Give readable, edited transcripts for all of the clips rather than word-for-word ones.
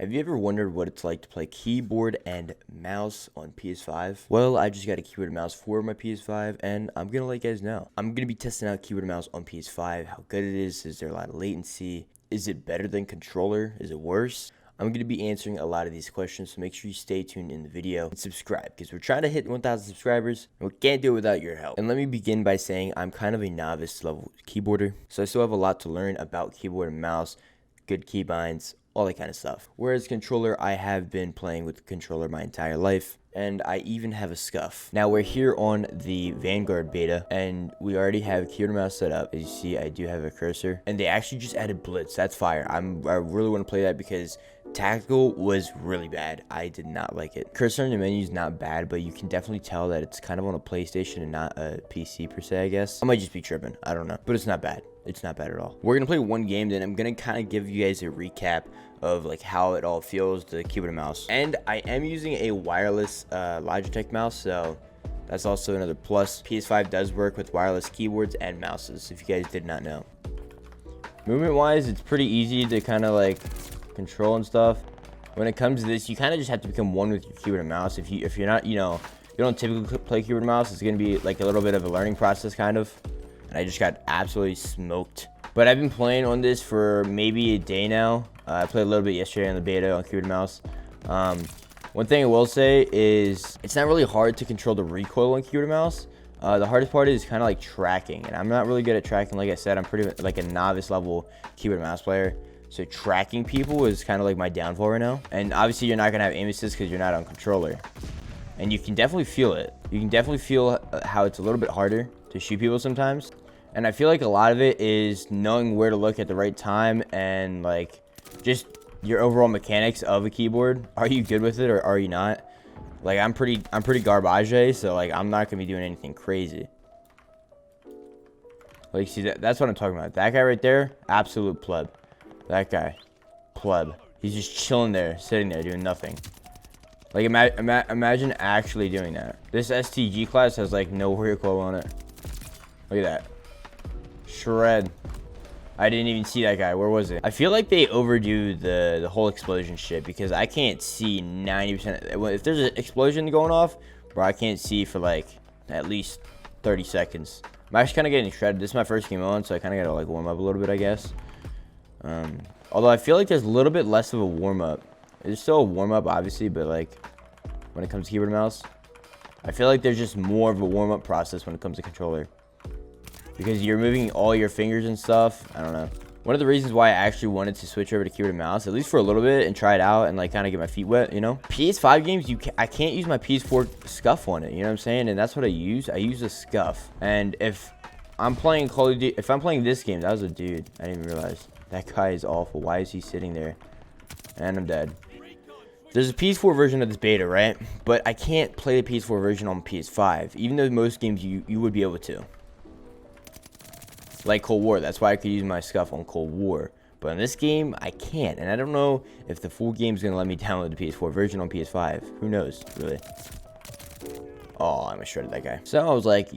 Have you ever wondered what it's like to play keyboard and mouse on PS5? Well, I just got a keyboard and mouse for my PS5, and I'm gonna let you guys know. I'm gonna be testing out keyboard and mouse on PS5, how good it is there a lot of latency, is it better than controller, is it worse? I'm going to be answering a lot of these questions, so make sure you stay tuned in the video and subscribe, because we're trying to hit 1,000 subscribers, and we can't do it without your help. And let me begin by saying I'm kind of a novice level keyboarder, so I still have a lot to learn about keyboard and mouse, good keybinds, all that kind of stuff. Whereas controller, I have been playing with the controller my entire life, and I even have a scuff. Now we're here on the Vanguard beta, and we already have keyboard and mouse set up. As you see, I do have a cursor, and they actually just added Blitz. That's fire. I really want to play that because tactical was really bad. I did not like it. Cursor in the menu is not bad, but you can definitely tell that it's kind of on a PlayStation and not a PC per se, I guess. I might just be tripping. I don't know, but it's not bad. It's not bad at all. We're gonna play one game, then I'm gonna kind of give you guys a recap of like how it all feels, the keyboard and mouse. And I am using a wireless Logitech mouse, so that's also another plus. PS5 does work with wireless keyboards and mouses, if you guys did not know. Movement wise, it's pretty easy to kind of like control and stuff. When it comes to this, you kind of just have to become one with your keyboard and mouse. If you're not, you don't typically play keyboard and mouse, it's gonna be like a little bit of a learning process kind of. And I just got absolutely smoked. But I've been playing on this for maybe a day now. I played a little bit yesterday on the beta on keyboard and mouse. One thing I will say is it's not really hard to control the recoil on keyboard and mouse. The hardest part is kind of like tracking, and I'm not really good at tracking. Like I said, I'm pretty like a novice level keyboard and mouse player. So tracking people is kind of like my downfall right now. And obviously you're not gonna have aim assist because you're not on controller. And you can definitely feel it. You can definitely feel how it's a little bit harder to shoot people sometimes. And I feel like a lot of it is knowing where to look at the right time and like just your overall mechanics of a keyboard. Are you good with it or are you not? Like I'm pretty garbage, so like I'm not gonna be doing anything crazy. Like see that's what I'm talking about. That guy right there, absolute pleb. That guy, pleb. He's just chilling there, sitting there, doing nothing. Like imagine actually doing that. This STG class has like no recoil on it. Look at that. Shred. I didn't even see that guy. Where was it? I feel like they overdo the whole explosion shit because I can't see 90%. If there's an explosion going off, bro, I can't see for like at least 30 seconds. I'm actually kind of getting shredded. This is my first game on, so I kind of got to like warm up a little bit, I guess. Although I feel like there's a little bit less of a warm up. There's still a warm up, obviously, but like when it comes to keyboard and mouse, I feel like there's just more of a warm up process when it comes to controller. Because you're moving all your fingers and stuff. I don't know. One of the reasons why I actually wanted to switch over to keyboard and mouse, at least for a little bit, and try it out and like kind of get my feet wet, you know? PS5 games, I can't use my PS4 scuff on it, you know what I'm saying? And that's what I use. I use a scuff. And if I'm playing Call of Duty, if I'm playing this game, that was a dude. I didn't even realize. That guy is awful. Why is he sitting there? And I'm dead. There's a PS4 version of this beta, right? But I can't play the PS4 version on PS5, even though most games you would be able to. Like Cold War, that's why I could use my scuff on Cold War. But in this game, I can't. And I don't know if the full game's going to let me download the PS4 version on PS5. Who knows, really? Oh, I almost shredded that guy. So I was like,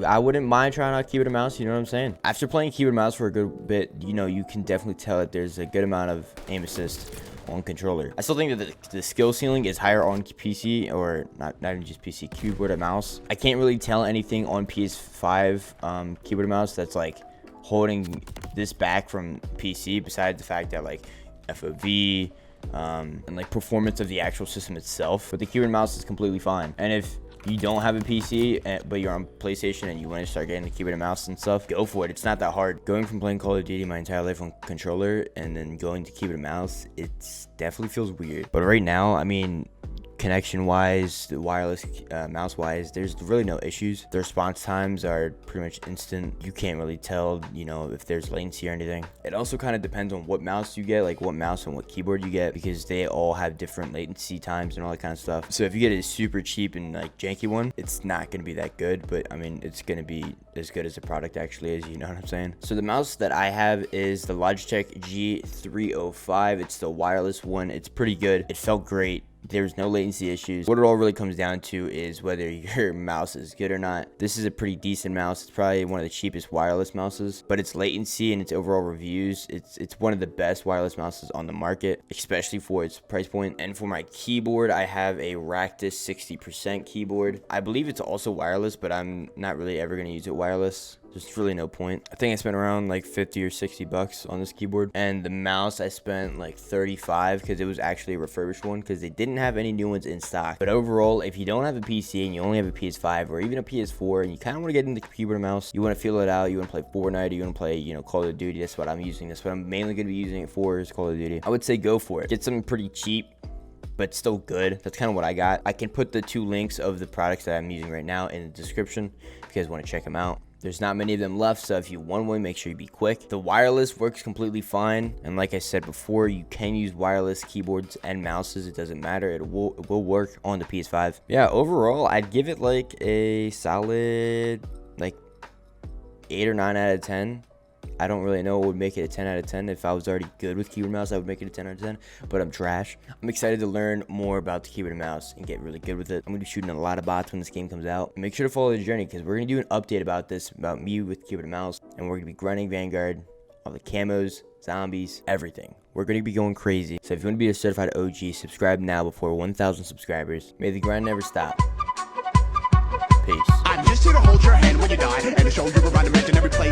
I wouldn't mind trying out keyboard and mouse, you know what I'm saying? After playing keyboard and mouse for a good bit, you can definitely tell that there's a good amount of aim assist on controller. I still think that the skill ceiling is higher on PC, or not even just PC, keyboard and mouse. I can't really tell anything on PS5 keyboard and mouse that's like holding this back from PC, besides the fact that like FOV and like performance of the actual system itself. But the keyboard and mouse is completely fine. And if you don't have a PC, but you're on PlayStation and you want to start getting the keyboard and mouse and stuff, go for it. It's not that hard. Going from playing Call of Duty my entire life on controller and then going to keyboard and mouse, it definitely feels weird. But right now, I mean, connection wise, the wireless mouse wise, there's really no issues. The response times are pretty much instant. You can't really tell, if there's latency or anything. It also kind of depends on what mouse you get, like what mouse and what keyboard you get, because they all have different latency times and all that kind of stuff. So if you get a super cheap and like janky one, it's not going to be that good, but I mean, it's going to be as good as the product actually is, you know what I'm saying? So the mouse that I have is the Logitech G305. It's the wireless one. It's pretty good. It felt great. There's no latency issues. What it all really comes down to is whether your mouse is good or not. This is a pretty decent mouse. It's probably one of the cheapest wireless mouses, but its latency and its overall reviews, it's one of the best wireless mouses on the market, especially for its price point. And for my keyboard, I have a Ractus 60% keyboard. I believe it's also wireless, but I'm not really ever going to use it wireless. There's really no point. I think I spent around like 50 or 60 bucks on this keyboard. And the mouse, I spent like 35 because it was actually a refurbished one because they didn't have any new ones in stock. But overall, if you don't have a PC and you only have a PS5 or even a PS4 and you kind of want to get into keyboard and mouse, you want to feel it out, you want to play Fortnite, you want to play, you know, Call of Duty, that's what I'm using. That's what I'm mainly going to be using it for, is Call of Duty. I would say go for it. Get something pretty cheap, but still good. That's kind of what I got. I can put the 2 links of the products that I'm using right now in the description if you guys want to check them out. There's not many of them left, so if you want one, make sure you be quick. The wireless works completely fine, and like I said before, you can use wireless keyboards and mouses. It doesn't matter. It will work on the PS5. Yeah, overall, I'd give it like a solid like 8 or 9 out of 10. I don't really know what would make it a 10 out of 10. If I was already good with keyboard and mouse, I would make it a 10 out of 10, but I'm trash. I'm excited to learn more about the keyboard and mouse and get really good with it. I'm going to be shooting a lot of bots when this game comes out. Make sure to follow the journey because we're going to do an update about this, about me with keyboard and mouse, and we're going to be grinding Vanguard, all the camos, zombies, everything. We're going to be going crazy. So if you want to be a certified OG, subscribe now before 1,000 subscribers. May the grind never stop. Peace. I'm just here to hold your hand when you die and to show you around the mansion every place.